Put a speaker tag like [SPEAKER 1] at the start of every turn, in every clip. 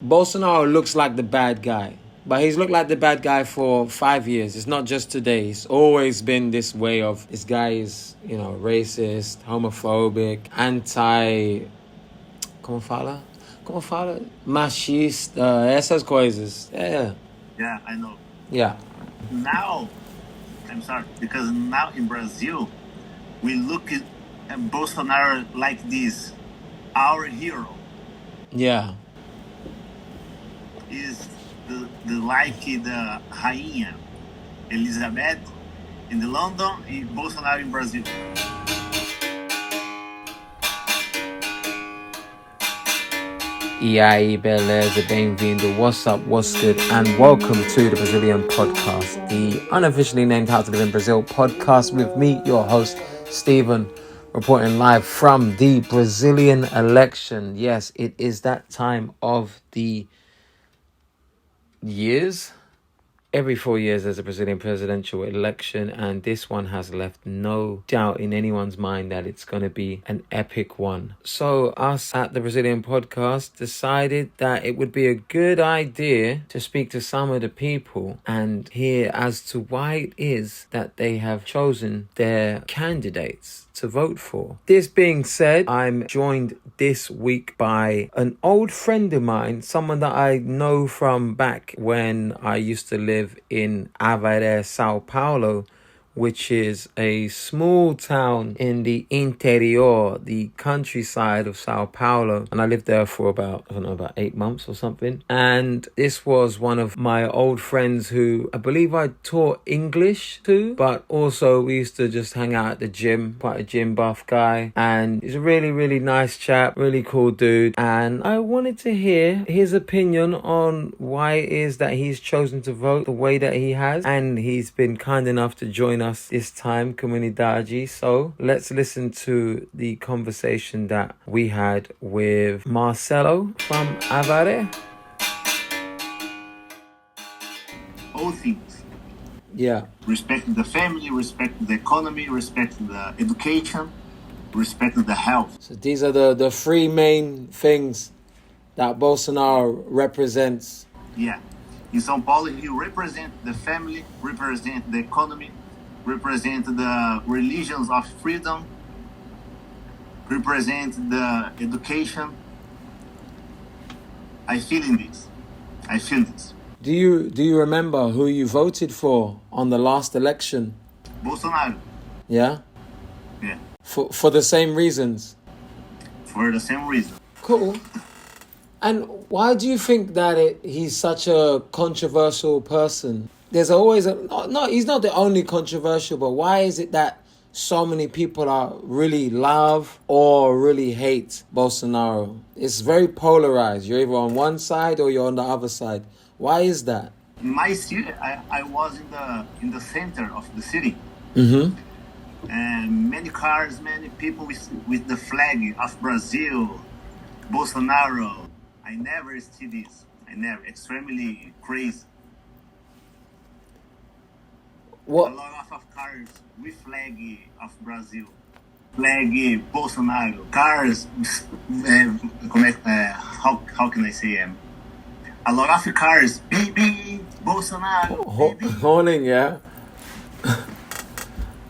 [SPEAKER 1] Bolsonaro looks like the bad guy, but he's looked like the bad guy for 5 years. It's not just today. It's always been this way of this guy is, racist, homophobic, como fala? Como fala? Machista, essas coisas. Yeah.
[SPEAKER 2] Yeah, I know.
[SPEAKER 1] Yeah.
[SPEAKER 2] Now, I'm sorry, because now in Brazil, we look at Bolsonaro like this, our hero.
[SPEAKER 1] Yeah.
[SPEAKER 2] Is the rainha Elizabeth in London e Bolsonaro in Brazil.
[SPEAKER 1] E aí, beleza, vindo, what's up, what's good, and welcome to the Brazilian podcast, the unofficially named How to Live in Brazil podcast with me, your host, Stephen, reporting live from the Brazilian election. Yes, it is that time of the years. Every 4 years there's a Brazilian presidential election, and this one has left no doubt in anyone's mind that it's going to be an epic one. So us at the Brazilian podcast decided that it would be a good idea to speak to some of the people and hear as to why it is that they have chosen their candidates to vote for. This being said, I'm joined this week by an old friend of mine, someone that I know from back when I used to live in Avaré, Sao Paulo, which is a small town in the interior, the countryside of Sao Paulo. And I lived there for about 8 months or something. And this was one of my old friends who I believe I taught English to, but also we used to just hang out at the gym, quite a gym buff guy. And he's a really, really nice chap, really cool dude. And I wanted to hear his opinion on why it is that he's chosen to vote the way that he has. And he's been kind enough to join us this time, Communidade. So let's listen to the conversation that we had with Marcelo from Avaré.
[SPEAKER 2] All things.
[SPEAKER 1] Yeah.
[SPEAKER 2] Respect the family, respect the economy, respect the education, respect the health.
[SPEAKER 1] So these are the three main things that Bolsonaro represents.
[SPEAKER 2] Yeah. In São Paulo, he represents the family, represents the economy, represent the religions of freedom, represent the education. I feel this.
[SPEAKER 1] Do you remember who you voted for on the last election?
[SPEAKER 2] Bolsonaro.
[SPEAKER 1] Yeah?
[SPEAKER 2] Yeah.
[SPEAKER 1] For the same reasons?
[SPEAKER 2] For the same reason.
[SPEAKER 1] Cool. And why do you think that he's such a controversial person? There's always he's not the only controversial, but why is it that so many people are really love or really hate Bolsonaro? It's very polarized. You're either on one side or you're on the other side. Why is that?
[SPEAKER 2] In my city, I was in the center of the city.
[SPEAKER 1] Mm-hmm.
[SPEAKER 2] And many cars, many people with the flag of Brazil, Bolsonaro. I never see this. Extremely crazy.
[SPEAKER 1] What?
[SPEAKER 2] A lot of cars with flag of Brazil, flag Bolsonaro, cars. How can I say? A lot of cars, baby Bolsonaro, baby.
[SPEAKER 1] Honing, yeah.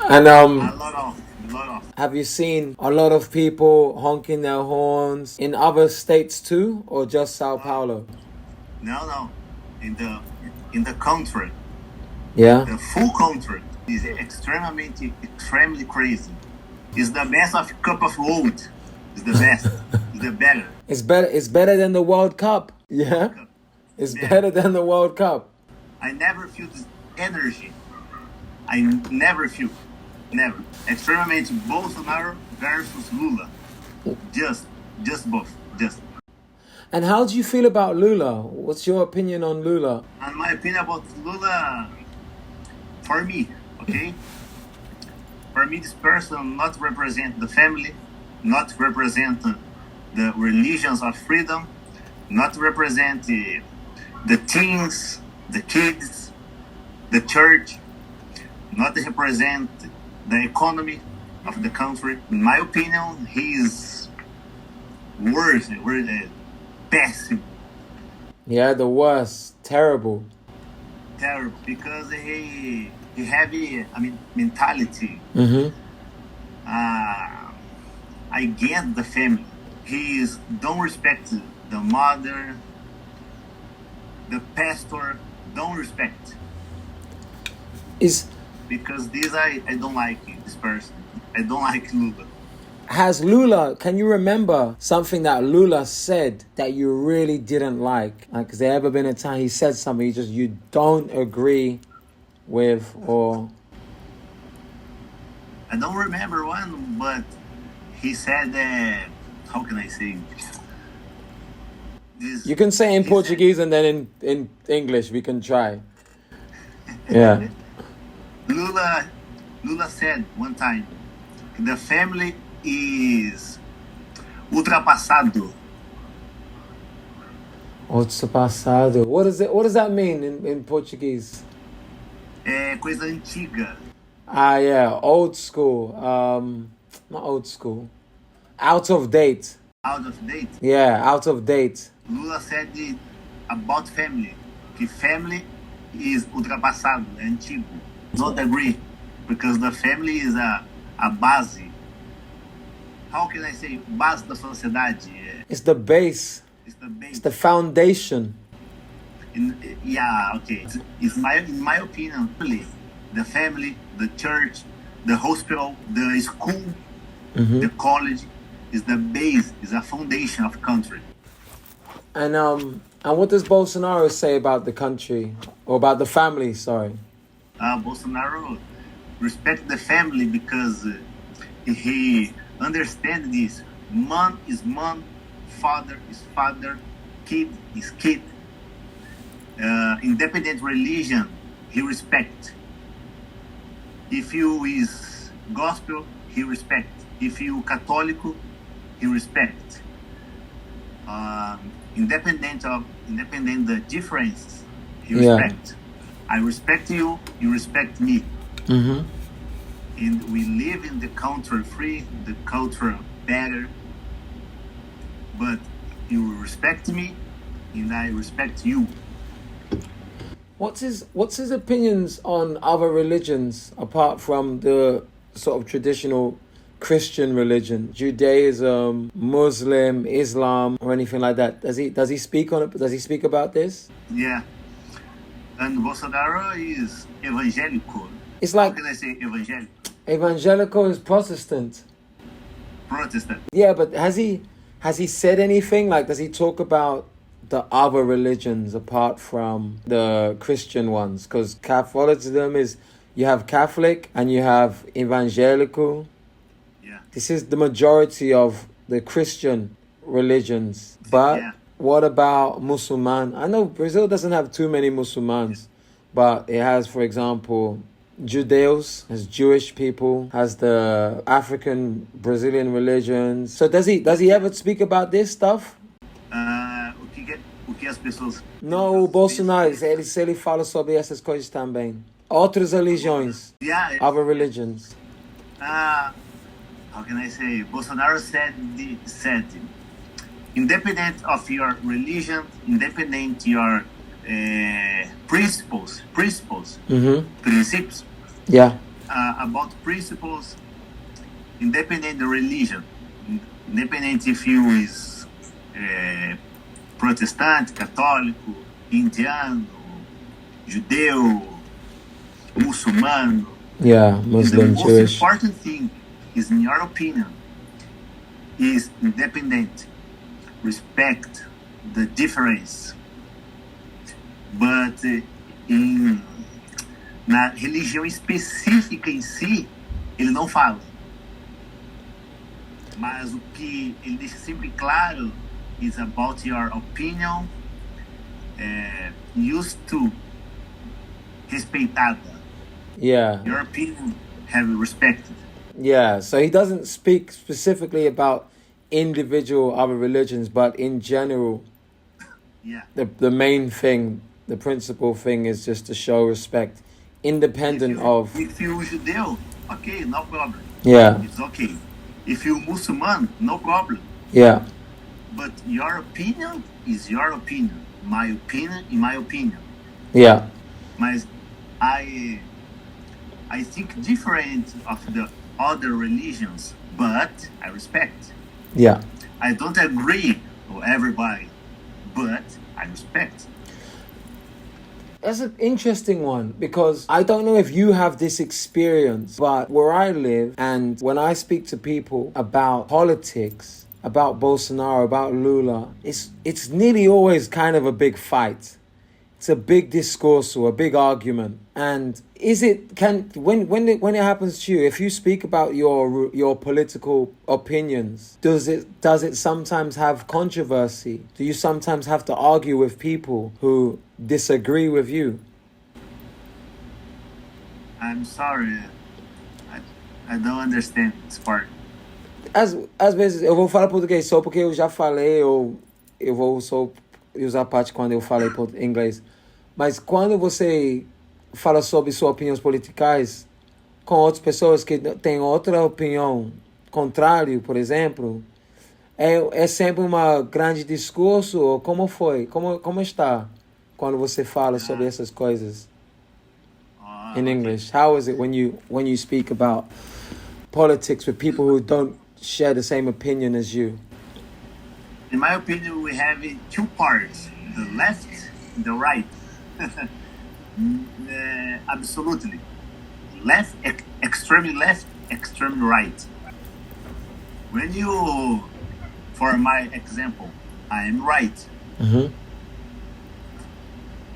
[SPEAKER 1] And
[SPEAKER 2] A lot of.
[SPEAKER 1] Have you seen a lot of people honking their horns in other states too, or just Sao Paulo?
[SPEAKER 2] No. In the country.
[SPEAKER 1] Yeah.
[SPEAKER 2] The full country is extremely crazy. It's the best of Cup of World. It's the best. It's the better.
[SPEAKER 1] It's better than the World Cup. Yeah. It's better than the World Cup.
[SPEAKER 2] I never feel this energy. I never feel. Never. Extremely Bolsonaro versus Lula. Just both. Just.
[SPEAKER 1] And how do you feel about Lula? What's your opinion on Lula?
[SPEAKER 2] And my opinion about Lula, for me, okay? For me, this person not represent the family, not represent the religions of freedom, not represent the teens, the kids, the church, not represent the economy of the country. In my opinion, he is worse, pessimism
[SPEAKER 1] Yeah, the worst. Terrible.
[SPEAKER 2] Terrible, because he have mentality
[SPEAKER 1] Mm-hmm.
[SPEAKER 2] against the family. He is don't respect the mother, the pastor, don't respect. Because this I don't like this person. I don't like Lula.
[SPEAKER 1] Can you remember something that Lula said that you really didn't like? Like, has there ever been a time he said something you don't agree with, or?
[SPEAKER 2] I don't remember one, but he said that, how can I say?
[SPEAKER 1] You can say in Portuguese and then in English, we can try. Yeah.
[SPEAKER 2] Lula said one time, the family is ultrapassado.
[SPEAKER 1] Ultrapassado. What does that mean in Portuguese?
[SPEAKER 2] É coisa antiga.
[SPEAKER 1] Yeah, old school. Not old school. Out of date.
[SPEAKER 2] Out of date?
[SPEAKER 1] Yeah, out of date.
[SPEAKER 2] Lula said about family, que family is ultrapassado, é antigo. Don't agree, because the family is a base. How can I say base da sociedade?
[SPEAKER 1] It's the base.
[SPEAKER 2] It's the base.
[SPEAKER 1] It's the foundation.
[SPEAKER 2] Okay. In my opinion, the family, the church, the hospital, the school, the college is the base, is a foundation of country.
[SPEAKER 1] And what does Bolsonaro say about the country, or about the family? Sorry.
[SPEAKER 2] Bolsonaro respect the family because he understands this. Mom is mom, father is father, kid is kid. Independent religion, he respect. If you is gospel, he respect. If you Catholic, he respect. Independent the difference, he respect. I respect you, you respect me.
[SPEAKER 1] Mm-hmm.
[SPEAKER 2] And we live in the country free, the culture better. But you respect me, and I respect you.
[SPEAKER 1] What's his opinions on other religions apart from the sort of traditional Christian religion, Judaism, Muslim, Islam, or anything like that? Does he speak on it? Does he speak about this?
[SPEAKER 2] Yeah. And Bolsonaro is evangelical.
[SPEAKER 1] It's like,
[SPEAKER 2] how can I say evangelical?
[SPEAKER 1] Evangelical is Protestant.
[SPEAKER 2] Protestant.
[SPEAKER 1] Yeah, but has he said anything? Like, does he talk about the other religions apart from the Christian ones? Because Catholicism is, you have Catholic and you have evangelical.
[SPEAKER 2] Yeah.
[SPEAKER 1] This is the majority of the Christian religions. But what about Musulman? I know Brazil doesn't have too many Musulmans, but it has, for example, Judeos, has Jewish people, has the African Brazilian religions. So does he ever speak about this stuff?
[SPEAKER 2] O que as pessoas...
[SPEAKER 1] No, o Bolsonaro, ele fala sobre essas coisas também. Outras religiões, other religions.
[SPEAKER 2] How can I say? Bolsonaro said, independent of your religion, independent your principles, principles.
[SPEAKER 1] Yeah.
[SPEAKER 2] About principles, independent the religion, independent if you is Protestant, Católico, Indiano, Judeu, Muçulmano.
[SPEAKER 1] Yeah, Muslim,
[SPEAKER 2] the
[SPEAKER 1] Jewish.
[SPEAKER 2] most important thing is, in your opinion, is independent, respect the difference. But na religião específica em si, ele não fala. Mas o que ele deixa sempre claro is about your opinion, used to respeitada.
[SPEAKER 1] Yeah.
[SPEAKER 2] Your opinion have respected.
[SPEAKER 1] Yeah, so he doesn't speak specifically about individual other religions, but in general, the main thing, the principal thing is just to show respect, independent of...
[SPEAKER 2] If you Judeu, okay, no problem.
[SPEAKER 1] Yeah.
[SPEAKER 2] It's okay. If you Muçulman, no problem.
[SPEAKER 1] Yeah.
[SPEAKER 2] But your opinion is your opinion. in my opinion.
[SPEAKER 1] Yeah.
[SPEAKER 2] Mas I I think different of the other religions, but I respect.
[SPEAKER 1] Yeah.
[SPEAKER 2] I don't agree with everybody, but I respect.
[SPEAKER 1] That's an interesting one because I don't know if you have this experience, but where I live and when I speak to people about politics, about Bolsonaro, about Lula, it's nearly always kind of a big fight. It's a big discourse or a big argument. And is it can when it happens to you, if you speak about your political opinions, does it sometimes have controversy? Do you sometimes have to argue with people who disagree with you?
[SPEAKER 2] I'm sorry, I, I don't understand this part.
[SPEAKER 1] Às vezes eu vou falar português só porque eu já falei, ou eu vou só usar a parte quando eu falei inglês. Mas quando você fala sobre suas opiniões políticas com outras pessoas que têm outra opinião contrária, por exemplo, é sempre um grande discurso, ou como foi? Como está quando você fala sobre essas coisas in
[SPEAKER 2] Okay.
[SPEAKER 1] English? How is it when you speak about politics with people who don't share the same opinion as you?
[SPEAKER 2] In my opinion, we have two parts: the left, and the right. Absolutely, extremely left, extremely right. When you, for my example, I am right.
[SPEAKER 1] Mm-hmm.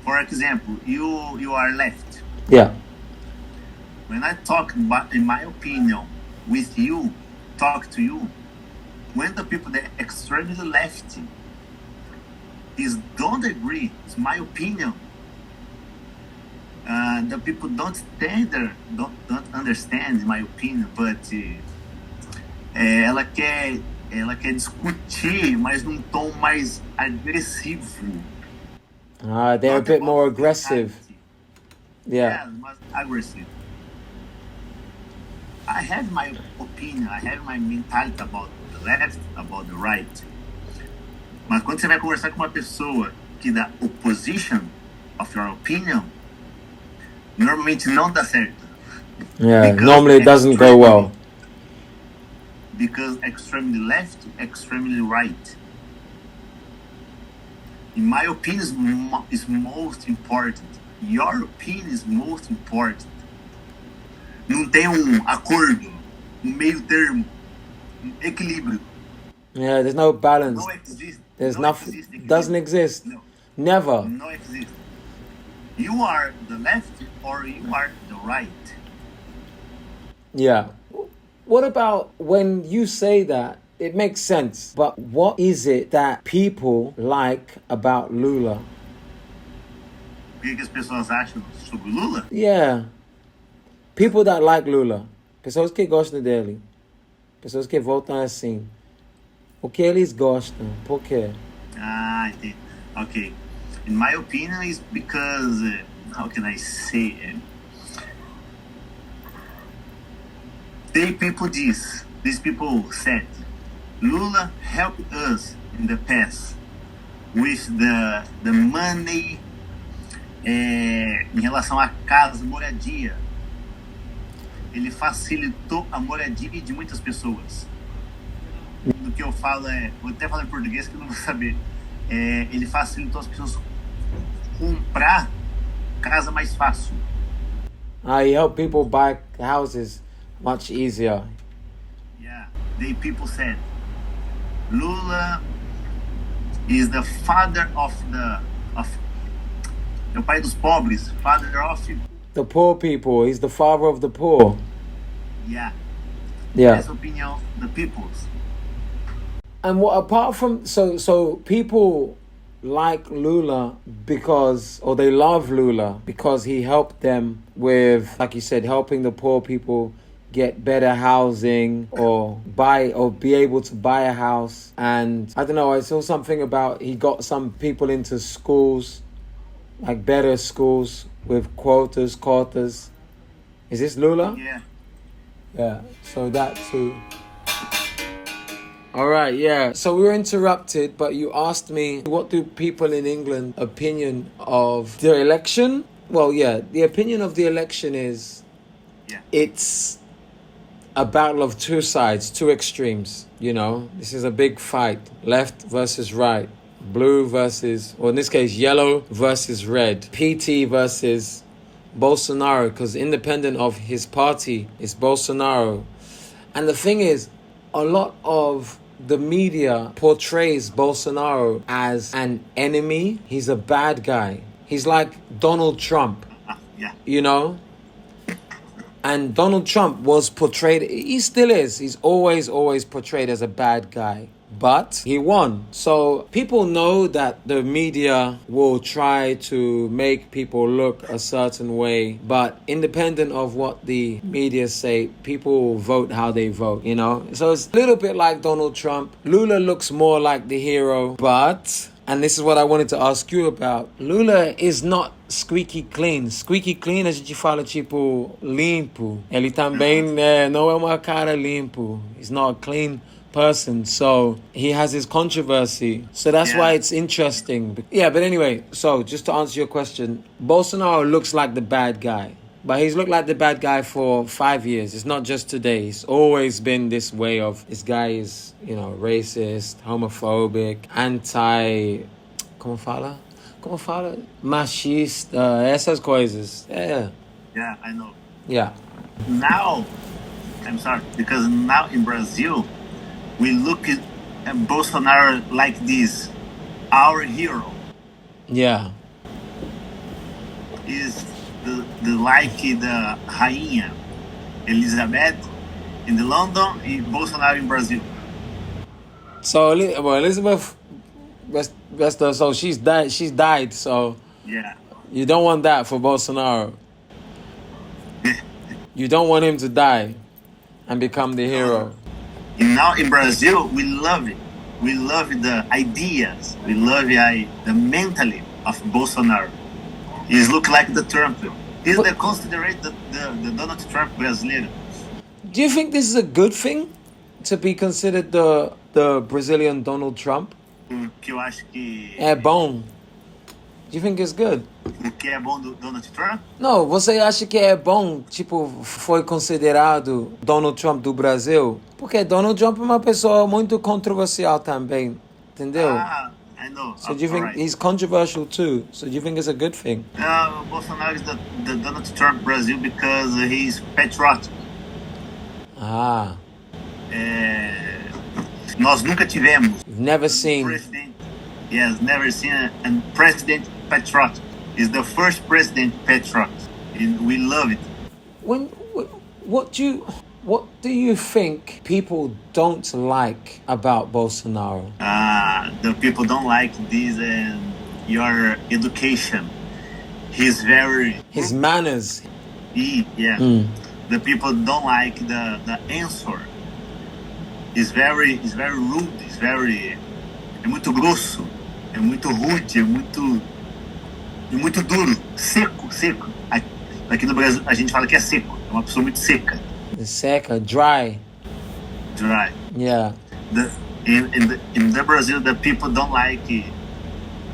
[SPEAKER 2] For example, you are left.
[SPEAKER 1] Yeah.
[SPEAKER 2] When I talk about, in my opinion, with you, talk to you, when the people that extremely left is don't agree, it's my opinion. The people don't stand there, don't understand, in my opinion, but ela quer discutir, mas num tom mais agressivo.
[SPEAKER 1] They're a
[SPEAKER 2] Not
[SPEAKER 1] bit
[SPEAKER 2] about
[SPEAKER 1] more aggressive.
[SPEAKER 2] mentality.
[SPEAKER 1] Yeah.
[SPEAKER 2] Yeah, but aggressive. I have my opinion, I have my mentality about the left, about the right. Mas quando você vai conversar com uma pessoa que dá opposition of your opinion, normalmente não dá certo.
[SPEAKER 1] Yeah.
[SPEAKER 2] Because
[SPEAKER 1] Normally it doesn't go well.
[SPEAKER 2] Because extremely left, extremely right. In my opinion, is most important. Your opinion is most important. Não tem acordo, meio termo, equilíbrio.
[SPEAKER 1] Yeah, there's no balance.
[SPEAKER 2] No exist.
[SPEAKER 1] There's
[SPEAKER 2] no
[SPEAKER 1] nothing.
[SPEAKER 2] exist
[SPEAKER 1] Doesn't exist.
[SPEAKER 2] No,
[SPEAKER 1] Never.
[SPEAKER 2] no exist. You are the left or you are the right.
[SPEAKER 1] Yeah. What about when you say that? It makes sense. But what is it that people like about Lula?
[SPEAKER 2] O que as pessoas acham sobre Lula?
[SPEAKER 1] Yeah. People that like Lula. Pessoas que gostam dele. Pessoas que votam assim. O que eles gostam? Por quê?
[SPEAKER 2] Entendi. Okay. In my opinion, is because how can I say it? These people said, Lula helped us in the past with the money em relação à casa, moradia. Ele facilitou a moradia de muitas pessoas. Do que eu falo vou até falar em português que eu não vou saber. Ele facilitou as pessoas comprar casa mais fácil.
[SPEAKER 1] He helped people buy houses much easier.
[SPEAKER 2] Yeah, people said Lula is the father of o pai dos pobres, father of
[SPEAKER 1] the poor people. He's the father of the poor.
[SPEAKER 2] Yeah.
[SPEAKER 1] Yeah.
[SPEAKER 2] That's opinion the people's.
[SPEAKER 1] And what apart from so people like Lula because, or they love Lula because he helped them with, like you said, helping the poor people get better housing or be able to buy a house. And I don't know, I saw something about he got some people into schools, like better schools with quotas. Is this Lula?
[SPEAKER 2] Yeah.
[SPEAKER 1] Yeah. So that too. All right, yeah. So we were interrupted, but you asked me, what do people in England opinion of the election? Well, yeah, the opinion of the election is it's a battle of two sides, two extremes, you know. This is a big fight, left versus right, blue versus, or in this case, yellow versus red, PT versus Bolsonaro, because independent of his party, it's Bolsonaro. And the thing is, a lot of the media portrays Bolsonaro as an enemy. He's a bad guy. He's like Donald Trump, you know? And Donald Trump was portrayed, he still is. He's always portrayed as a bad guy. But he won. So people know that the media will try to make people look a certain way. But independent of what the media say, people will vote how they vote, you know? So it's a little bit like Donald Trump. Lula looks more like the hero. But, and this is what I wanted to ask you about, Lula is not squeaky clean. Squeaky clean, a gente fala tipo limpo. Ele também não é uma cara limpo. He's not a clean person, so he has his controversy, so that's why it's interesting. But anyway, so just to answer your question, Bolsonaro looks like the bad guy, but he's looked like the bad guy for 5 years. It's not just today. It's always been this way of, this guy is, you know, racist, homophobic, anti, como fala? Machista, essas coisas.
[SPEAKER 2] Yeah, I know.
[SPEAKER 1] Yeah.
[SPEAKER 2] Now, I'm sorry, because now in Brazil, we look at Bolsonaro like this, our hero.
[SPEAKER 1] Yeah.
[SPEAKER 2] Is the like the rainha Elizabeth in the London and Bolsonaro in Brazil.
[SPEAKER 1] So, well, Elizabeth, so she's died. So you don't want that for Bolsonaro. You don't want him to die and become the hero.
[SPEAKER 2] And now in Brazil, we love it. We love the ideas. We love the mentality of Bolsonaro. He's look like the Trump. He's considered the Donald Trump Brazilian.
[SPEAKER 1] Do you think this is a good thing to be considered the Brazilian Donald Trump?
[SPEAKER 2] Que eu acho que
[SPEAKER 1] é bom. Do you think it's good?
[SPEAKER 2] O que é bom do Donald Trump?
[SPEAKER 1] Não, você acha que é bom, tipo, foi considerado Donald Trump do Brasil? Porque Donald Trump é uma pessoa muito controversial também, entendeu?
[SPEAKER 2] I know.
[SPEAKER 1] So do you think he's controversial too? So do you think it's a good thing?
[SPEAKER 2] Bolsonaro is the Donald Trump Brazil because he's patriotic. Nós nunca tivemos.
[SPEAKER 1] You've never seen.
[SPEAKER 2] President. Yes, never seen a president patriotic. He's the first president patriotic, and we love it.
[SPEAKER 1] What do you think people don't like about Bolsonaro?
[SPEAKER 2] The people don't like this and your education. His
[SPEAKER 1] manners.
[SPEAKER 2] The people don't like the answer. He's very rude. É muito grosso, é muito rude, é muito duro, seco. Aqui no Brasil a gente fala que é seco. É uma pessoa muito seca.
[SPEAKER 1] Seca, dry. Yeah.
[SPEAKER 2] In the Brazil, the people don't like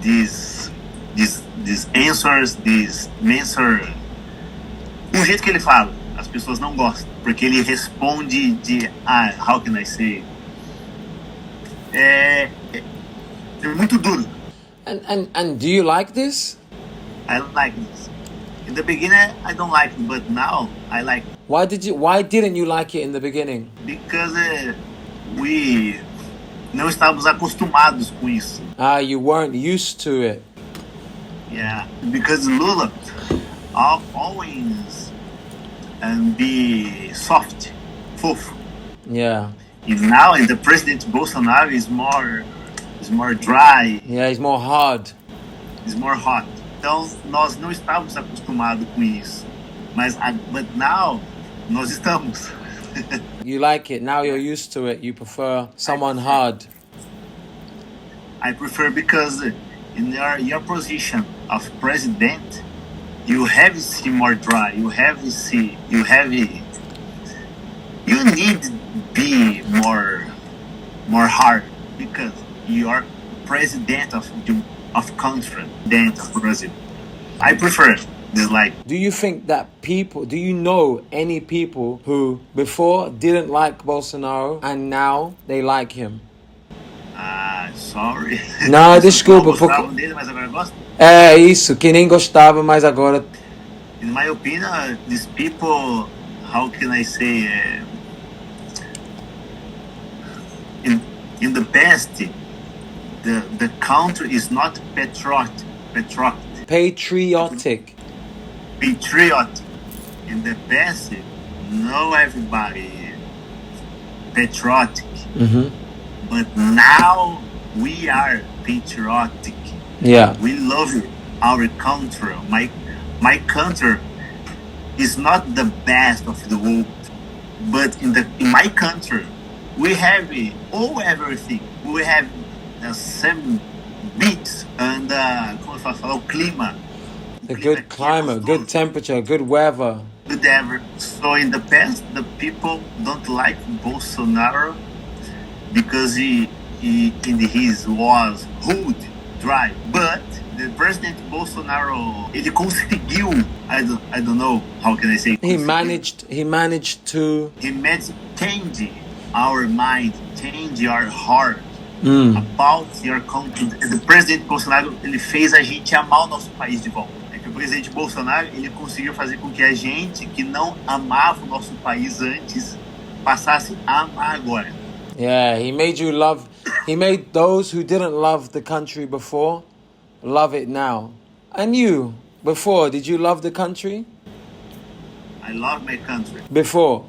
[SPEAKER 2] these answers, o jeito que ele fala, as pessoas não gostam, porque ele responde how can I say? É muito duro.
[SPEAKER 1] And do you like this?
[SPEAKER 2] I like this. In the beginning, I don't like it, but now I like it.
[SPEAKER 1] Why didn't you like it in the beginning?
[SPEAKER 2] Because we não estávamos acostumados com isso.
[SPEAKER 1] You weren't used to it.
[SPEAKER 2] Yeah, because Lula always be soft, fofo.
[SPEAKER 1] Yeah.
[SPEAKER 2] And now the President Bolsonaro is more dry.
[SPEAKER 1] Yeah, he's more hard.
[SPEAKER 2] He's more hot. Então nós não estávamos acostumados com isso, but now nós estamos.
[SPEAKER 1] You like it now. You're used to it. You prefer someone hard.
[SPEAKER 2] I prefer because in your position of president, you have to see more dry. You need be more hard because you are president of country, president of Brazil. I prefer this like.
[SPEAKER 1] Do you think that do you know any people who before didn't like Bolsonaro and now they like him?
[SPEAKER 2] Sorry.
[SPEAKER 1] Não, desculpa.
[SPEAKER 2] Não gostavam dele, mas agora gostam?
[SPEAKER 1] É isso, que nem gostava, mas agora...
[SPEAKER 2] In my opinion, these people, how can I say, in the past, the country is not patriotic.
[SPEAKER 1] Patriotic.
[SPEAKER 2] In the past, no everybody patriotic.
[SPEAKER 1] Mm-hmm.
[SPEAKER 2] But now we are patriotic.
[SPEAKER 1] Yeah.
[SPEAKER 2] We love our country. My country is not the best of the world, but in my country we have everything. We have the same beats and como eu falar, o clima.
[SPEAKER 1] The good climate, good temperature, good weather.
[SPEAKER 2] Good ever. So in the past, the people don't like Bolsonaro because he was rude, dry. But the President Bolsonaro, ele conseguiu. I don't know how can I say.
[SPEAKER 1] He managed to
[SPEAKER 2] change our mind, change our heart about your country. The President Bolsonaro, ele fez a gente amar o nosso país de volta. O presidente Bolsonaro, ele conseguiu fazer com que a gente que não amava o nosso país antes passasse a amar agora.
[SPEAKER 1] Yeah, he made those who didn't love the country before love it now. And you, before, did you love the country?
[SPEAKER 2] I love my country.
[SPEAKER 1] Before?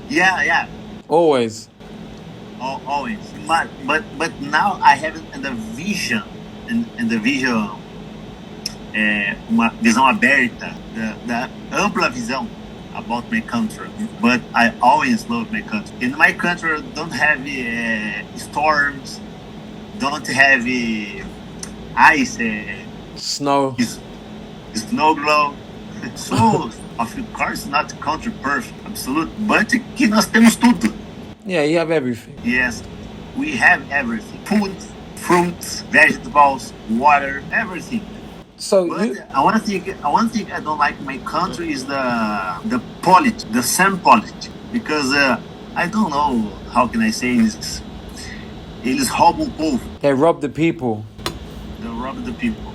[SPEAKER 2] Yeah.
[SPEAKER 1] Always?
[SPEAKER 2] Always. But now I have the vision, uma visão aberta, da ampla visão about my country. But I always love my country. In my country, don't have storms, don't have ice,
[SPEAKER 1] snow
[SPEAKER 2] glow. So, of course, not country perfect, absolute. But que nós temos tudo.
[SPEAKER 1] Yeah, you have everything.
[SPEAKER 2] Yes, we have everything: food, fruits, vegetables, water, everything.
[SPEAKER 1] So
[SPEAKER 2] one thing I don't like in my country is the politics, the same politics, because I don't know how can I say this. Eles roubam o povo.
[SPEAKER 1] They rob the people.
[SPEAKER 2] They rob the people.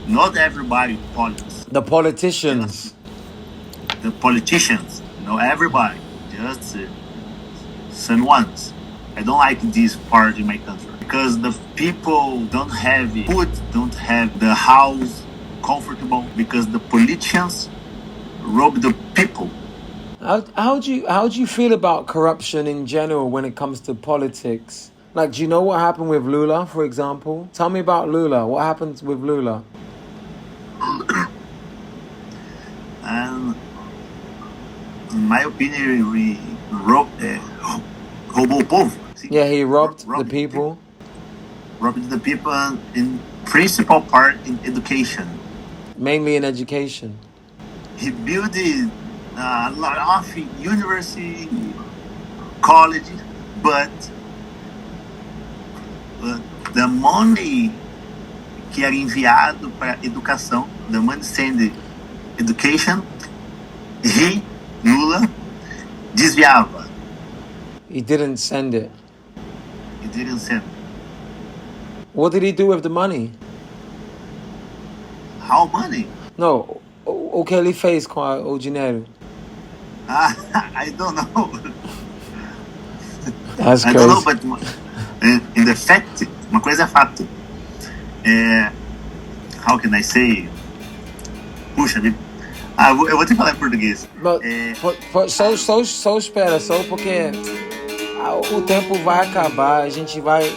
[SPEAKER 2] Not everybody politics.
[SPEAKER 1] The politicians.
[SPEAKER 2] The politicians. Not everybody. Just some ones. I don't like this part in my country because the people don't have food, don't have the house comfortable because the politicians rob the people.
[SPEAKER 1] How do you feel about corruption in general when it comes to politics? Like, do you know what happened with Lula, for example? Tell me about Lula. What happened with Lula?
[SPEAKER 2] In my opinion, we robbed roubou o povo.
[SPEAKER 1] Yeah, he robbed the people.
[SPEAKER 2] Robbed the people in principal part in education.
[SPEAKER 1] Mainly in education.
[SPEAKER 2] He built a lot of university, college, but the money que era enviado para educação, the money sent education, Lula, desviava.
[SPEAKER 1] He didn't send it.
[SPEAKER 2] He didn't send it.
[SPEAKER 1] What did he do with the money?
[SPEAKER 2] How money?
[SPEAKER 1] No, o que ele fez com o dinheiro?
[SPEAKER 2] I don't know.
[SPEAKER 1] That's crazy.
[SPEAKER 2] I don't know, but in the fact, uma coisa é fato. How can I say? Puxa, eu vou te falar em português.
[SPEAKER 1] Só espera, só porque o tempo vai acabar, a gente vai...